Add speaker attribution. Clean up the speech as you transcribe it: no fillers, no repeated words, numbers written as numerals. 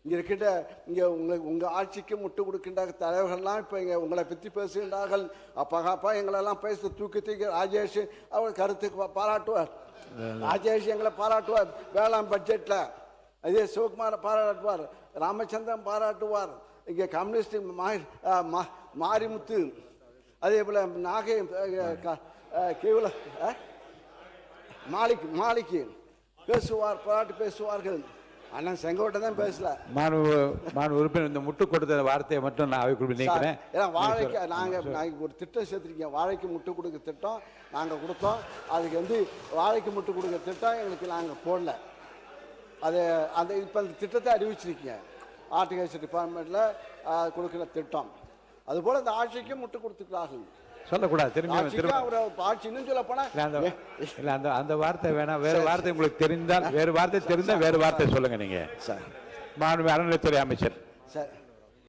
Speaker 1: இங்கே இருக்கின்ற இங்கே உங்கள் ஆட்சிக்கு முட்டு கொடுக்கின்ற தலைவர்கள்லாம் இப்போ இங்கே உங்களை பற்றி பேசுகின்றார்கள். அப்பா எங்களெல்லாம் பேச தூக்கி ராஜேஷ் அவர் கருத்துக்கு பாராட்டுவார். ராஜேஷ் எங்களை பாராட்டுவார். வேளாண் பட்ஜெட்டில் அதே சிவகுமாரை பாராட்டுவார். ராமச்சந்திரன் பாராட்டுவார். இங்கே கம்யூனிஸ்ட் மாரிமுத்து, அதே போல் நாகை கேவல மாலிக்கு பேசுவார், பாராட்டு பேசுவார்கள். அண்ணன் செங்கோட்டை தான் பேசல.
Speaker 2: மாணவ உறுப்பினர் இந்த முட்டு கொடுத்த வார்த்தையை மட்டும் நான் அவைக்குள் நினைக்கிறேன்.
Speaker 1: ஏன்னா வாழைக்கு நாங்கள் ஒரு திட்டம் சேர்த்துருக்கோம். வாழைக்கு முட்டு கொடுக்க திட்டம் நாங்கள் கொடுத்தோம். அதுக்கு வாழைக்கு முட்டு கொடுக்க திட்டம் எங்களுக்கு நாங்கள் போடல. அது இப்போ அந்த திட்டத்தை அறிவிச்சிருக்கீங்க. ஹார்டிகல்ச்சர் டிபார்ட்மெண்ட்டில் கொடுக்குற திட்டம். அதுபோல் இந்த ஆட்சிக்கு முட்டு கொடுத்துக்கிறார்கள்.
Speaker 2: சொல்லக்கூடாது. திரும்பி
Speaker 1: ஆட்சின்னு சொல்ல போனா
Speaker 2: அந்த வார்த்தை வேணாம். வேற வார்த்தை உங்களுக்கு தெரிந்தால் வேறு வார்த்தை வேறு வார்த்தை சொல்லுங்க. நீங்க மாண்புமிகு அறநிலையத்துறை அமைச்சர்.
Speaker 1: சார்